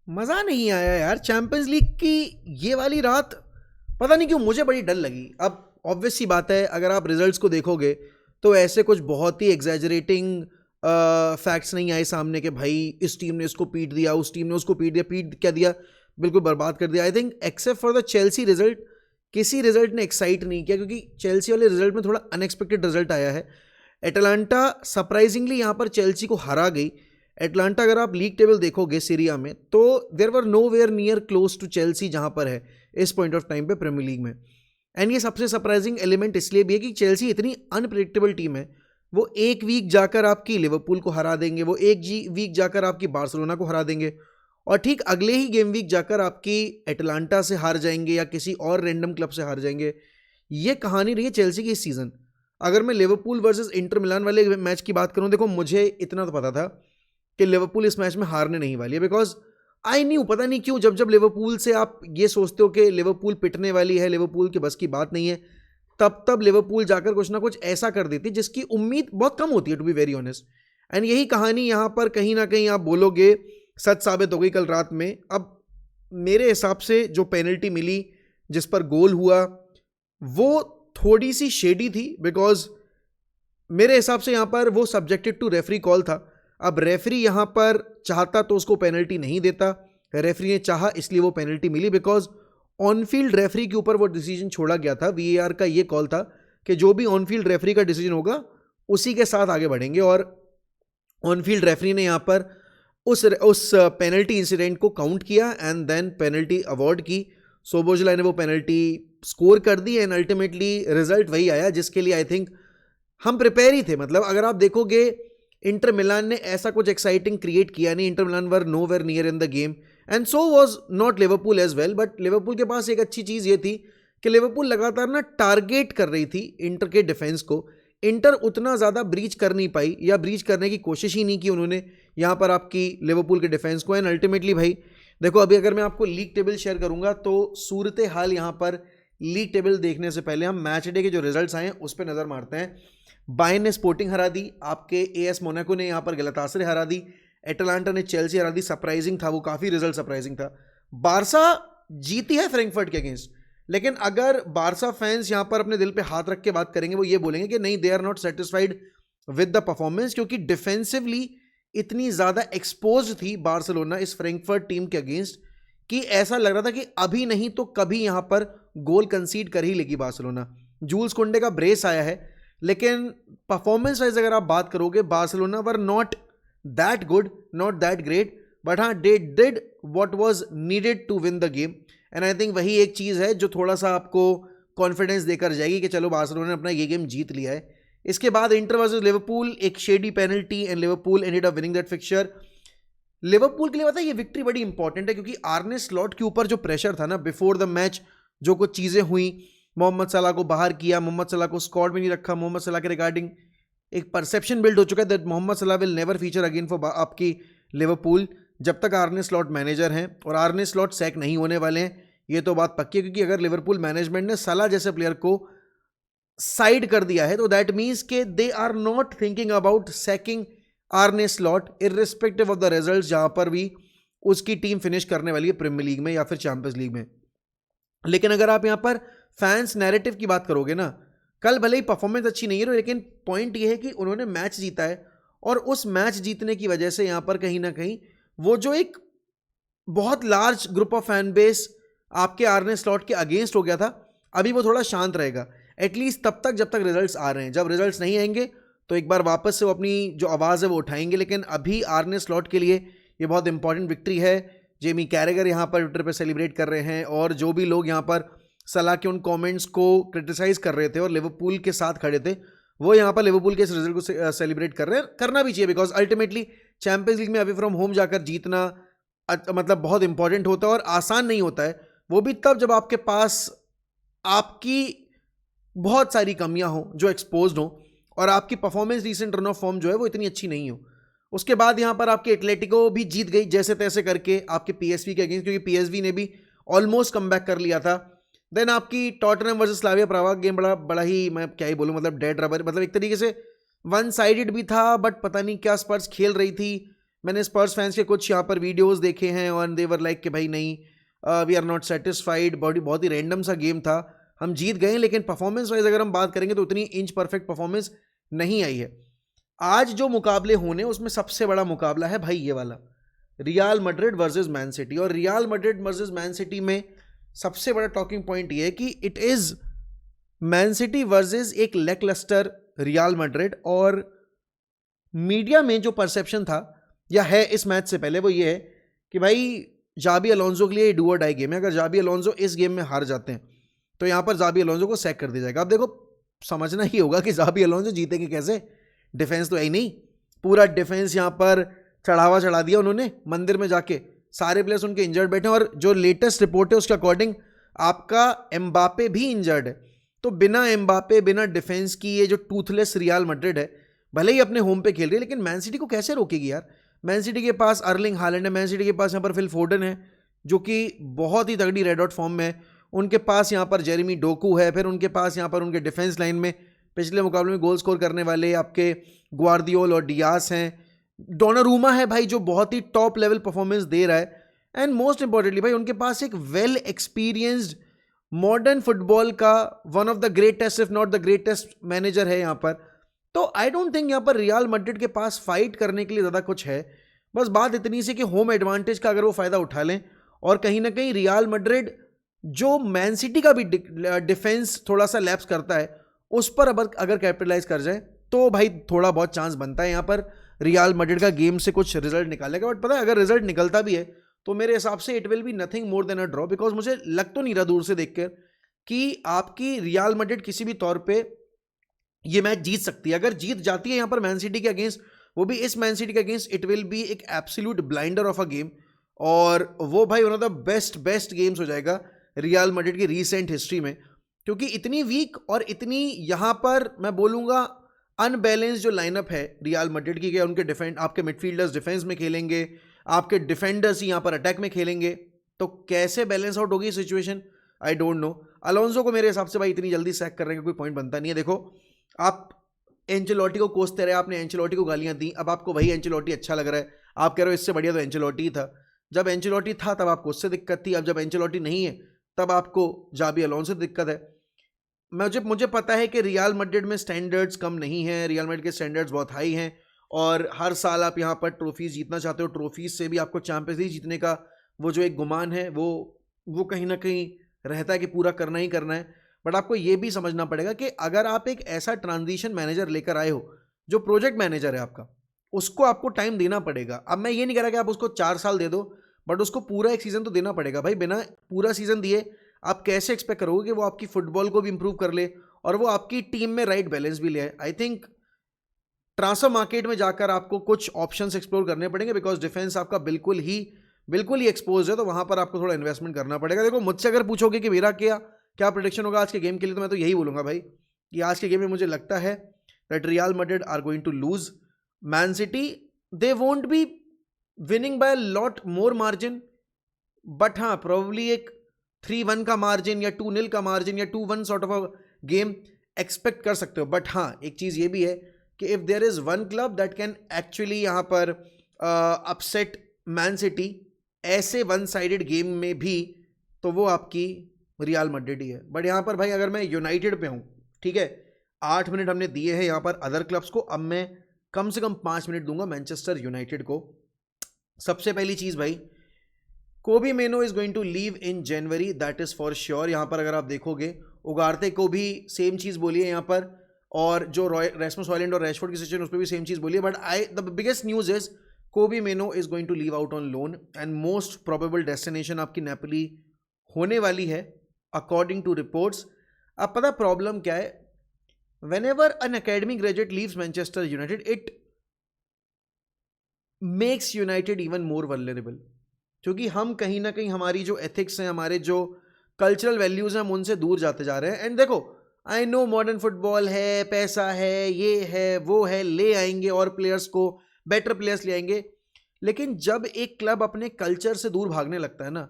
मज़ा नहीं आया यार चैंपियंस लीग की ये वाली रात। पता नहीं क्यों मुझे बड़ी डल लगी। अब ऑब्वियस सी बात है, अगर आप रिजल्ट्स को देखोगे तो ऐसे कुछ बहुत ही एग्जैजरेटिंग फैक्ट्स नहीं आए सामने के भाई इस टीम ने इसको पीट दिया, उस टीम ने उसको पीट दिया। पीट क्या दिया, बिल्कुल बर्बाद कर दिया। I think except for the Chelsea result, किसी रिजल्ट ने एक्साइट नहीं किया, क्योंकि चेल्सी वाले रिजल्ट में थोड़ा अनएक्सपेक्टेड रिजल्ट आया है। एटलांटा सरप्राइजिंगली यहाँ पर चेल्सी को हरा गई। एटलांटा अगर आप लीग टेबल देखोगे सीरिया में तो there were nowhere near close to Chelsea जहाँ पर है इस पॉइंट ऑफ टाइम पे प्रीमियर लीग में। एंड ये सबसे सरप्राइजिंग एलिमेंट इसलिए भी है कि चेल्सी इतनी अनप्रिडिक्टेबल टीम है। वो एक वीक जाकर आपकी लिवरपूल को हरा देंगे, वो एक वीक जाकर आपकी बार्सिलोना को हरा देंगे, और ठीक अगले ही गेम वीक जाकर आपकी एटलांटा से हार जाएंगे या किसी और रैंडम क्लब से हार जाएंगे। ये कहानी रही है चेल्सी की इस सीजन। अगर मैं लिवरपूल वर्सेस इंटर मिलान वाले मैच की बात करूं, देखो मुझे इतना तो पता था कि लिवरपूल इस मैच में हारने नहीं वाली है, बिकॉज आई न्यू, पता नहीं क्यों, जब जब लिवरपूल से आप ये सोचते हो कि लिवरपूल पिटने वाली है, लिवरपूल के बस की बात नहीं है, तब तब लिवरपूल जाकर कुछ ना कुछ ऐसा कर देती जिसकी उम्मीद बहुत कम होती है, to be very honest. And यही कहानी यहाँ पर कहीं ना कहीं आप बोलोगे सच साबित हो गई कल रात में। अब मेरे हिसाब से जो पेनल्टी मिली, जिस पर गोल हुआ, वो थोड़ी सी शेडी थी, बिकॉज मेरे हिसाब से यहाँ पर वो सब्जेक्टेड टू रेफरी कॉल था। अब रेफरी यहाँ पर चाहता तो उसको पेनल्टी नहीं देता, रेफरी ने चाहा इसलिए वो पेनल्टी मिली, बिकॉज ऑन फील्ड रेफरी के ऊपर वो डिसीजन छोड़ा गया था। वीएआर का ये कॉल था कि जो भी ऑन फील्ड रेफरी का डिसीजन होगा उसी के साथ आगे बढ़ेंगे, और ऑन फील्ड रेफरी ने यहाँ पर उस पेनल्टी इंसिडेंट को काउंट किया एंड देन पेनल्टी अवॉर्ड की। सोबोजलाई ने वो पेनल्टी स्कोर कर दी एंड अल्टीमेटली रिजल्ट वही आया जिसके लिए आई थिंक हम प्रिपेयर ही थे। मतलब अगर आप देखोगे इंटर मिलान ने ऐसा कुछ एक्साइटिंग क्रिएट किया नहीं, Inter Milan were nowhere near in the game and so was not Liverpool as well. But Liverpool के पास एक अच्छी चीज़ ये थी कि लिवरपूल लगातार ना टारगेट कर रही थी इंटर के डिफेंस को। इंटर उतना ज़्यादा ब्रीच कर नहीं पाई, या ब्रीच करने की कोशिश ही नहीं की उन्होंने यहाँ पर आपकी लिवरपूल के डिफेंस को। एंड अल्टीमेटली भाई देखो, अभी अगर मैं आपको लीग टेबल शेयर करूंगा तो सूरत हाल यहाँ पर लीग टेबल देखने से पहले हम मैच डे के जो रिजल्ट्स आए हैं उस पर नज़र मारते हैं। बायर्न ने स्पोर्टिंग हरा दी, आपके एएस मोनाको ने यहाँ पर गलतासरे हरा दी, एटलांटा ने चेल्सी हरा दी। सरप्राइजिंग था वो, काफ़ी रिजल्ट सरप्राइजिंग था। बारसा जीती है फ्रैंकफर्ट के अगेंस्ट, लेकिन अगर बारसा फैंस यहाँ पर अपने दिल पे हाथ रख के बात करेंगे वो ये बोलेंगे कि नहीं, they are not satisfied with the performance, क्योंकि डिफेंसिवली इतनी ज़्यादा एक्सपोज थी बार्सिलोना इस फ्रैंकफर्ट टीम के अगेंस्ट कि ऐसा लग रहा था कि अभी नहीं तो कभी यहाँ पर गोल कंसीड कर ही लेगी बार्सिलोना। जूल्स कुंडे का ब्रेस आया है, लेकिन परफॉर्मेंस वाइज अगर आप बात करोगे Barcelona were not that good, not that great, but हाँ they did what was needed to win the game. And I think वही एक चीज़ है जो थोड़ा सा आपको कॉन्फिडेंस देकर जाएगी कि चलो बार्सिलोना ने अपना ये गेम जीत लिया है। इसके बाद इंटर वर्सेस लिवरपूल, एक shady penalty and Liverpool ended up winning that fixture. Liverpool के लिए पता है ये विक्ट्री बड़ी इंपॉर्टेंट है, क्योंकि आर्ने स्लॉट के ऊपर जो प्रेशर था ना बिफोर द मैच, जो कुछ चीज़ें हुई, मोहम्मद सलाह को बाहर किया, मोहम्मद सलाह को स्क्वाड में नहीं रखा, मोहम्मद सलाह के रिगार्डिंग एक परसेप्शन बिल्ड हो चुका है दैट मोहम्मद सलाह will never feature again for आपकी लिवरपूल जब तक आर्ने स्लॉट मैनेजर हैं, और आर्ने स्लॉट सैक नहीं होने वाले हैं, ये तो बात पक्की है। क्योंकि अगर लिवरपूल मैनेजमेंट ने सलाह जैसे प्लेयर को साइड कर दिया है तो दैट मीन्स के they are not thinking about sacking Arne Slot irrespective of the results, जहां पर भी उसकी टीम फिनिश करने वाली है प्रीमियर लीग में या फिर चैंपियंस लीग में। लेकिन अगर आप यहां पर फैंस नैरेटिव की बात करोगे ना, कल भले ही परफॉर्मेंस अच्छी नहीं है लेकिन पॉइंट ये है कि उन्होंने मैच जीता है, और उस मैच जीतने की वजह से यहां पर कहीं ना कहीं वो जो एक बहुत large group of fan base आपके आर्ने स्लॉट के अगेंस्ट हो गया था, अभी वो थोड़ा शांत रहेगा एटलीस्ट तब तक जब तक रिजल्ट्स आ रहे हैं। जब रिजल्ट्स नहीं आएंगे तो एक बार वापस से वो अपनी जो आवाज़ है वो उठाएंगे। लेकिन अभी आर्ने स्लॉट के लिए ये बहुत इंपॉर्टेंट विक्ट्री है। जेमी कैरेगर यहाँ पर ट्विटर पे सेलिब्रेट कर रहे हैं, और जो भी लोग यहाँ पर सलाह के उन कमेंट्स को क्रिटिसाइज कर रहे थे और लिवरपूल के साथ खड़े थे, वो यहाँ पर लिवरपूल के इस रिजल्ट को सेलिब्रेट कर रहे हैं। करना भी चाहिए, बिकॉज अल्टीमेटली चैंपियंस लीग में अभी फ्रॉम होम जाकर जीतना मतलब बहुत इंपॉर्टेंट होता है और आसान नहीं होता है। वो भी तब जब आपके पास आपकी बहुत सारी कमियां हो जो एक्सपोज्ड हो, और आपकी performance recent run of form जो है वो इतनी अच्छी नहीं हो। उसके बाद यहाँ पर आपके एटलेटिको भी जीत गई जैसे तैसे करके आपके पीएसवी के अगेंस्ट, क्योंकि पीएसवी ने भी ऑलमोस्ट कम बैक कर लिया था। देन आपकी टॉटनहम वर्सेस स्लाविया प्राग गेम बड़ा ही, मैं क्या ही बोलूँ, मतलब डेड रबर, मतलब एक तरीके से वन साइडेड भी था, बट पता नहीं क्या स्पर्स खेल रही थी। मैंने स्पर्स फैंस के कुछ यहाँ पर वीडियोस देखे हैं और दे वर लाइक कि भाई नहीं, वी आर नॉट सेटिस्फाइड, बहुत ही रैंडम सा गेम था, हम जीत गए, लेकिन परफॉर्मेंस वाइज अगर हम बात करेंगे तो उतनी इंच परफेक्ट परफॉर्मेंस नहीं आई है। आज जो मुकाबले होने उसमें सबसे बड़ा मुकाबला है भाई ये वाला, Real Madrid versus Man City. और Real Madrid versus Man City में सबसे बड़ा टॉकिंग पॉइंट ये है कि it is Man City versus एक लैकलस्टर रियल मैड्रिड। और मीडिया में जो परसेप्शन था या है इस मैच से पहले वो ये है कि भाई जाबी अलोंसो के लिए डू और डाई गेम है, अगर जाबी अलोंसो इस गेम में हार जाते हैं तो यहाँ पर जाबी अलोंसो को सैक कर दिया जाएगा। अब देखो समझना ही होगा कि जाबी अलोंसो जीतेंगे कैसे, डिफेंस तो है ही नहीं, पूरा डिफेंस यहाँ पर चढ़ा दिया उन्होंने मंदिर में जाके, सारे प्लेयर्स उनके इंजर्ड बैठे हैं। और जो लेटेस्ट रिपोर्ट है उसके अकॉर्डिंग आपका एम्बापे भी इंजर्ड है। तो बिना एम्बापे बिना डिफेंस की ये जो टूथलेस रियल मैड्रिड है, भले ही अपने होम पे खेल रही है लेकिन मैन सिटी को कैसे रोकेगी यार। मैन सिटी के पास अर्लिंग हालैंड है, मैन सिटी के पास यहाँ पर फिल फोर्डन है जो कि बहुत ही तगड़ी रेड आउट फॉर्म में है, उनके पास यहाँ पर जेरेमी डोकू है, फिर उनके पास यहाँ पर उनके डिफेंस लाइन में पिछले मुकाबले में गोल स्कोर करने वाले आपके ग्वार्दियोल और डियास हैं, डोनारूमा है भाई जो बहुत ही टॉप लेवल परफॉर्मेंस दे रहा है, एंड मोस्ट इंपॉर्टेंटली भाई उनके पास एक वेल एक्सपीरियंस्ड मॉडर्न फुटबॉल का one of the greatest if not the greatest manager है यहाँ पर। तो आई डोंट थिंक यहाँ पर रियल मैड्रिड के पास फाइट करने के लिए ज़्यादा कुछ है, बस बात इतनी सी कि होम एडवांटेज का अगर वो फ़ायदा उठा लें और कहीं ना कहीं रियल मैड्रिड जो मैन सिटी का भी डिफेंस थोड़ा सा लैप्स करता है उस पर अगर कैपिटलाइज कर जाए तो भाई थोड़ा बहुत चांस बनता है यहाँ पर रियल मैड्रिड का गेम से कुछ रिजल्ट निकालेगा। बट पता है अगर रिजल्ट निकलता भी है तो मेरे हिसाब से it will be nothing more than a draw, because मुझे लग तो नहीं रहा दूर से देखकर कि आपकी रियल मैड्रिड किसी भी तौर पे ये मैच जीत सकती है। अगर जीत जाती है यहाँ पर मैन सिटी के अगेंस्ट, वो भी इस मैन सिटी के अगेंस्ट, इट विल बी एक absolute blinder of a game और वो भाई one of the best games हो जाएगा रियल मैड्रिड की रीसेंट हिस्ट्री में, क्योंकि इतनी वीक और इतनी यहाँ पर मैं बोलूँगा अनबैलेंस जो लाइनअप है रियल मैड्रिड की, उनके डिफेंड आपके मिडफील्डर्स डिफेंस में खेलेंगे, आपके डिफेंडर्स ही यहाँ पर अटैक में खेलेंगे, तो कैसे बैलेंस आउट होगी situation I don't know. Alonso को मेरे हिसाब से भाई इतनी जल्दी सैक करने का कोई पॉइंट बनता नहीं है। देखो आप एंचेलोटी को कोसते रहे, आपने एंचेलोटी को गालियां दी, अब आपको वही एंचेलोटी अच्छा लग रहा है, आप कह रहे हो इससे बढ़िया तो एंचेलोटी ही था। जब एंचेलोटी था तब आपको उससे दिक्कत थी, अब जब एंचेलोटी नहीं है तब आपको जाबी अलोंसो से दिक्कत है। मुझे पता है कि रियल मैड्रिड में स्टैंडर्ड्स कम नहीं हैं, रियल मैड्रिड के स्टैंडर्ड्स बहुत हाई हैं और हर साल आप यहाँ पर ट्रॉफीज जीतना चाहते हो, ट्रॉफीज से भी आपको चैंपियंस लीग जीतने का वो जो एक गुमान है वो कहीं ना कहीं रहता है कि पूरा करना ही करना है। बट आपको ये भी समझना पड़ेगा कि अगर आप एक ऐसा ट्रांजिशन मैनेजर लेकर आए हो जो प्रोजेक्ट मैनेजर है आपका, उसको आपको टाइम देना पड़ेगा। अब मैं ये नहीं कह रहा कि आप उसको 4 साल दे दो, बट उसको पूरा एक सीज़न तो देना पड़ेगा भाई। बिना पूरा सीज़न दिए आप कैसे एक्सपेक्ट करोगे कि वो आपकी फुटबॉल को भी इंप्रूव कर ले और वो आपकी टीम में राइट बैलेंस भी ले आए। आई थिंक ट्रांसफर मार्केट में जाकर आपको कुछ ऑप्शंस एक्सप्लोर करने पड़ेंगे, बिकॉज डिफेंस आपका बिल्कुल ही एक्सपोज है, तो वहाँ पर आपको थोड़ा इन्वेस्टमेंट करना पड़ेगा। देखो मुझसे अगर पूछोगे कि मेरा क्या प्रेडिक्शन होगा आज के गेम के लिए, तो मैं तो यही बोलूँगा भाई कि आज के गेम में मुझे लगता है that Real Madrid are going to lose. Man City they won't be winning by lot more margin, but हाँ प्रोबेबली एक 3-1 का मार्जिन या 2-0 का मार्जिन या 2-1 sort of a game expect कर सकते हो। बट हाँ एक चीज़ ये भी है कि if there is one club that can actually यहाँ पर अपसेट मैन सिटी ऐसे वन साइडेड गेम में भी, तो वो आपकी रियल मैड्रिड ही है। बट यहाँ पर भाई अगर मैं यूनाइटेड पे हूँ, ठीक है, 8 मिनट हमने दिए हैं यहाँ पर अदर क्लब्स को, अब मैं कम से कम 5 मिनट दूंगा मैनचेस्टर यूनाइटेड को। सबसे पहली चीज़ भाई, Kobbie Mainoo is going to leave in January, that is for sure. यहाँ पर अगर आप देखोगे उगारते को भी सेम चीज़ बोली है यहाँ पर, और जो रेस्मस हॉयलैंड और रैशफोर्ड की सिचुएशन उस पर भी सेम चीज़ बोली है। But the biggest news is Kobbie Mainoo is going to leave out on loan and most probable destination आपकी नेपोली होने वाली है अकॉर्डिंग टू रिपोर्ट्स। अब पता प्रॉब्लम क्या है, whenever an academy graduate leaves Manchester United it makes United even more vulnerable, क्योंकि हम कहीं ना कहीं हमारी जो एथिक्स हैं, हमारे जो कल्चरल वैल्यूज़ हैं, हम उनसे दूर जाते जा रहे हैं। एंड देखो आई नो मॉडर्न फुटबॉल है, पैसा है, ये है वो है, ले आएंगे और प्लेयर्स को बेटर प्लेयर्स ले आएंगे, लेकिन जब एक क्लब अपने कल्चर से दूर भागने लगता है ना,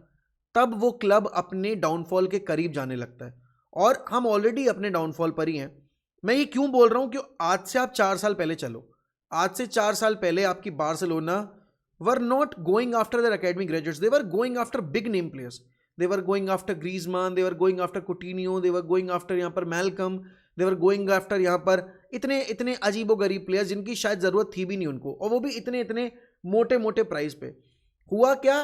तब वो क्लब अपने डाउनफॉल के करीब जाने लगता है, और हम ऑलरेडी अपने डाउनफॉल पर ही हैं। मैं ये क्यों बोल रहा हूँ कि आज से आप 4 साल पहले चलो, आज से 4 साल पहले आपकी Barcelona were not going after their academic graduates, they were going after big name players. They were going after ग्रीजमान, they were going after कुटिन्यो, they were going after यहाँ पर Malcolm, they were going after यहाँ पर इतने इतने अजीबो गरीब players जिनकी शायद ज़रूरत थी भी नहीं उनको, और वो भी इतने इतने मोटे मोटे प्राइस पे. हुआ क्या,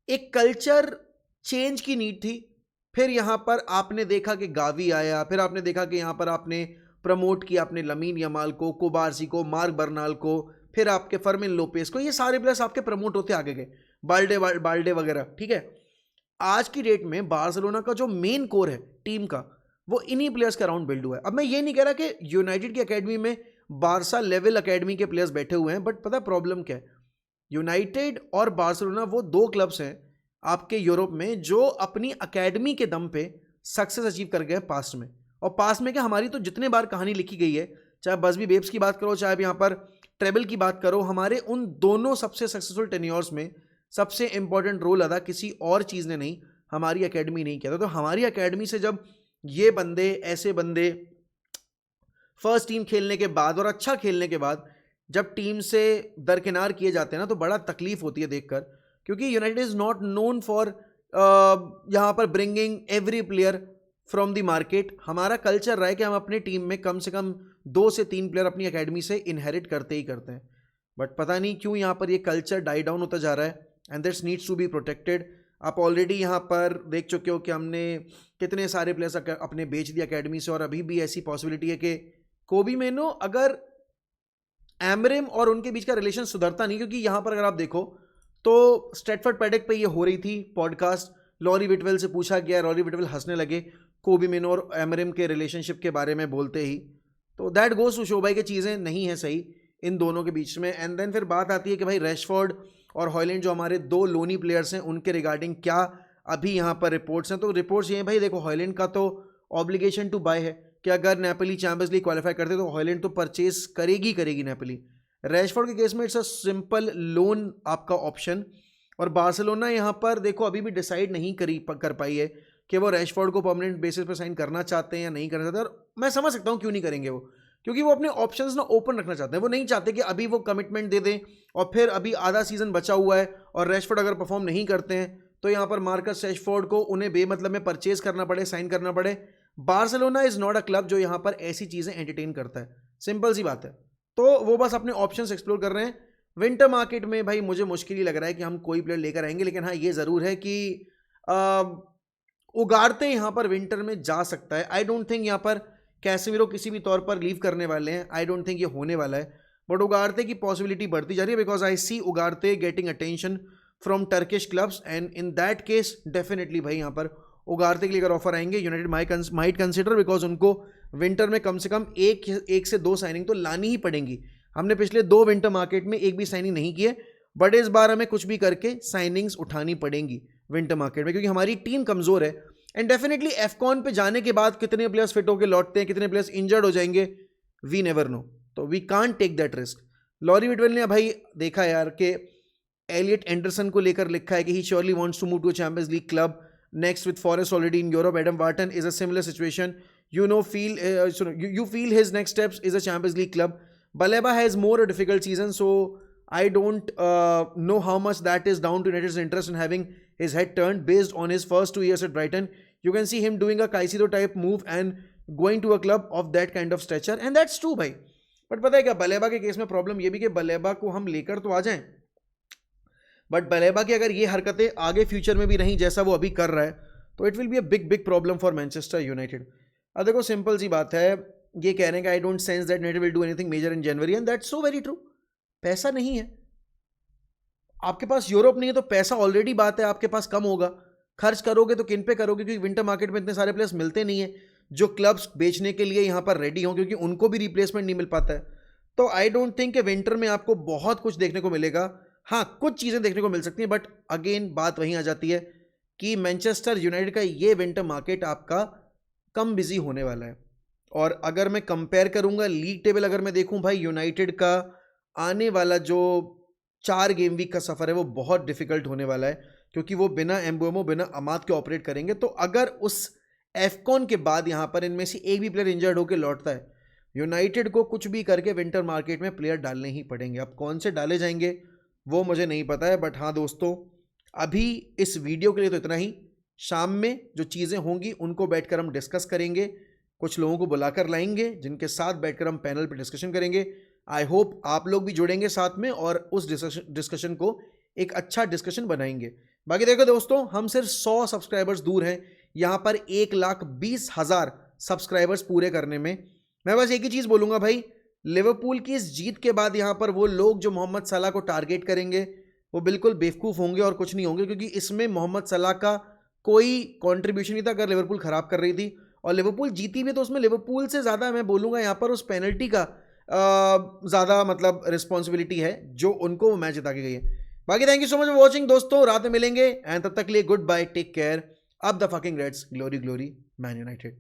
एक कल्चर चेंज की नीड थी. फिर यहाँ पर आपने देखा कि गावी आया, फिर आपने देखा कि यहाँ पर आपने प्रमोट किया आपने लमीन यमाल को, कोबार्सी को, मार्क बर्नाल को, फिर आपके फर्मिन लोपेस को. ये सारे प्लेयर्स आपके प्रमोट होते आगे गए, बाल्डे वगैरह. ठीक है, आज की डेट में बार्सिलोना का जो मेन कोर है टीम का, वो इन्हीं प्लेयर्स के अराउंड बिल्ड हुआ है. अब मैं ये नहीं कह रहा कि यूनाइटेड की एकेडमी में बारसा लेवल एकेडमी के प्लेयर्स बैठे हुए हैं, बट पता प्रॉब्लम क्या है, यूनाइटेड और बार्सिलोना वो दो क्लब्स हैं आपके यूरोप में जो अपनी एकेडमी के दम पे सक्सेस अचीव कर गए पास्ट में. और पास्ट में क्या, हमारी तो जितने बार कहानी लिखी गई है, चाहे बसबी बेब्स की बात करो, चाहे यहाँ पर ट्रेबल की बात करो, हमारे उन दोनों सबसे सक्सेसफुल टेन्योर्स में सबसे इंपॉर्टेंट रोल अदा किसी और चीज़ ने नहीं, हमारी एकेडमी नहीं किया था. तो हमारी एकेडमी से जब ये बंदे, ऐसे बंदे फर्स्ट टीम खेलने के बाद और अच्छा खेलने के बाद जब टीम से दरकिनार किए जाते हैं ना, तो बड़ा तकलीफ होती है देखकर, क्योंकि United is not known for यहाँ पर bringing every player from the market. हमारा कल्चर रहा है कि हम अपने टीम में कम से कम 2 से 3 प्लेयर अपनी एकेडमी से इनहेरिट करते ही करते हैं. बट पता नहीं क्यों यहाँ पर ये कल्चर डाई डाउन होता जा रहा है, and that's needs to be protected. आप ऑलरेडी यहाँ पर देख चुके हो कि हमने कितने सारे प्लेयर्स अपने बेच दिया एकेडमी से, और अभी भी ऐसी पॉसिबिलिटी है कि कोबी मेनो, अगर एमरेम और उनके बीच का रिलेशन सुधरता नहीं, क्योंकि यहाँ पर अगर आप देखो तो स्ट्रेटफोर्ड पैडेक पे ये हो रही थी पॉडकास्ट, लॉरी विटवेल से पूछा गया, लॉरी विटवेल हंसने लगे कोबी मेनो और एमरेम के रिलेशनशिप के बारे में बोलते ही. तो दैट गोज टू शो भाई कि चीज़ें नहीं हैं सही इन दोनों के बीच में. एंड देन फिर बात आती है कि भाई रैशफोर्ड और हॉयलैंड जो हमारे 2 लोनी प्लेयर्स हैं, उनके रिगार्डिंग क्या अभी यहाँ पर रिपोर्ट्स हैं. तो रिपोर्ट्स ये हैं भाई, देखो हॉयलैंड का तो ऑब्लिगेशन टू बाय है कि अगर नेपोली चैंपियंस लीग क्वालिफाई करते तो हॉयलैंड तो परचेज करेगी नेपोली. रैशफोर्ड के केस में इट्स अ सिंपल लोन आपका ऑप्शन. और बार्सिलोना यहाँ पर देखो अभी भी डिसाइड नहीं कर पाई है कि वो रैशफोर्ड को परमानेंट बेसिस पर साइन करना चाहते हैं या नहीं करना चाहते. और मैं समझ सकता हूँ क्यों नहीं करेंगे वो, क्योंकि वो अपने ऑप्शंस ना ओपन रखना चाहते हैं. वो नहीं चाहते कि अभी वो कमिटमेंट दे दें और फिर अभी आधा सीजन बचा हुआ है और रैशफोर्ड अगर परफॉर्म नहीं करते हैं तो यहाँ पर मार्कस रैशफोर्ड को उन्हें बेमतलब में परचेज करना पड़े, साइन करना पड़े. Barcelona is not a club जो यहाँ पर ऐसी चीज़ें एंटरटेन करता है, सिंपल सी बात है. तो वो बस अपने ऑप्शंस एक्सप्लोर कर रहे हैं. विंटर मार्केट में भाई मुझे मुश्किल ही लग रहा है कि हम कोई प्लेयर लेकर आएंगे, लेकिन हाँ ये ज़रूर है कि उगाड़ते यहाँ पर विंटर में जा सकता है. आई डोंट थिंक यहाँ पर कैसेमिरो किसी भी तौर पर लीव करने वाले हैं, आई डोंट थिंक ये होने वाला है. बट उगाड़ते की पॉसिबिलिटी बढ़ती जा रही है, because I see Ugarte getting attention from Turkish clubs, and in that case definitely भाई यहाँ पर उगाड़ते के लिए अगर ऑफर आएंगे यूनाइटेड माइट कंसिडर, बिकॉज उनको विंटर में कम से कम एक से 2 साइनिंग तो लानी ही पड़ेंगी. हमने पिछले 2 विंटर मार्केट में एक भी साइनिंग नहीं किए, बट इस बार हमें कुछ भी करके साइनिंग्स उठानी पड़ेंगी विंटर मार्केट में, क्योंकि हमारी टीम कमज़ोर है. एंड डेफिनेटली एफकॉन पे जाने के बाद कितने प्लेयर्स फिट होकर लौटते हैं, कितने प्लेयर्स इंजर्ड हो जाएंगे, वी नेवर नो. तो we can't take that risk. Laurie Whitwell ने भाई देखा यार कि एलियट एंडरसन को लेकर लिखा है कि he surely wants to move to Champions League club next with Forest already in Europe. Adam Wharton is a similar situation. You feel his next steps is a Champions League club. Baleba has more a difficult season, so I don't know how much that is down to United's interest in having his head turned based on his first 2 years at Brighton. You can see him doing a Caicedo type move and going to a club of that kind of stature, and that's true भाई. But पता है क्या, Baleba के case में problem ये भी कि Baleba को हम लेकर तो आ जाएं, बट बलेबा की अगर ये हरकतें आगे फ्यूचर में भी रहीं जैसा वो अभी कर रहा है, तो it will be a big problem for Manchester United. अब देखो सिंपल सी बात है, ये कह रहे हैं कि I don't sense that United will do anything major in January, and that's so very true. पैसा नहीं है आपके पास, यूरोप नहीं है तो पैसा ऑलरेडी बात है आपके पास कम होगा. खर्च करोगे तो किन पे करोगे, क्योंकि विंटर मार्केट में इतने सारे प्लेयर्स मिलते नहीं है जो क्लब्स बेचने के लिए यहाँ पर रेडी हों, क्योंकि उनको भी रिप्लेसमेंट नहीं मिल पाता है. तो आई डोंट थिंक कि विंटर में आपको बहुत कुछ देखने को मिलेगा. हाँ कुछ चीज़ें देखने को मिल सकती हैं, बट अगेन बात वहीं आ जाती है कि मैनचेस्टर यूनाइटेड का ये विंटर मार्केट आपका कम बिजी होने वाला है. और अगर मैं कंपेयर करूंगा लीग टेबल, अगर मैं देखूं भाई यूनाइटेड का आने वाला जो 4 गेम वीक का सफ़र है वो बहुत डिफिकल्ट होने वाला है, क्योंकि वो बिना एम्बुएमो बिना अमाद के ऑपरेट करेंगे. तो अगर उस एफकॉन के बाद यहाँ पर इनमें से एक भी प्लेयर इंजर्ड होकर लौटता है, यूनाइटेड को कुछ भी करके विंटर मार्केट में प्लेयर डालने ही पड़ेंगे. अब कौन से डाले जाएंगे वो मुझे नहीं पता है। बट हाँ दोस्तों, अभी इस वीडियो के लिए तो इतना ही। शाम में जो चीज़ें होंगी उनको बैठकर हम डिस्कस करेंगे, कुछ लोगों को बुलाकर लाएंगे जिनके साथ बैठकर हम पैनल पे डिस्कशन करेंगे। आई होप आप लोग भी जुड़ेंगे साथ में और उस डिस्कशन को एक अच्छा डिस्कशन बनाएंगे। बाकी देखो दोस्तों, हम सिर्फ 100 सब्सक्राइबर्स दूर हैं यहाँ पर 1,20,000 सब्सक्राइबर्स पूरे करने में। मैं बस एक ही चीज़ बोलूँगा भाई, लिवरपूल की इस जीत के बाद यहाँ पर वो लोग जो मोहम्मद सलाह को टारगेट करेंगे वो बिल्कुल बेवकूफ़ होंगे और कुछ नहीं होंगे, क्योंकि इसमें मोहम्मद सलाह का कोई कंट्रीब्यूशन नहीं था। अगर लिवरपूल ख़राब कर रही थी और लिवरपूल जीती भी तो उसमें लिवरपूल से ज़्यादा मैं बोलूँगा यहाँ पर उस पेनल्टी का ज़्यादा मतलब रिस्पॉन्सिबिलिटी है जो उनको वो मैच जिता के गई है। बाकी thank you so much for watching दोस्तों, रात में मिलेंगे एंड तब तक के लिए गुड बाय, टेक केयर। अब the fucking Reds, glory glory Man United.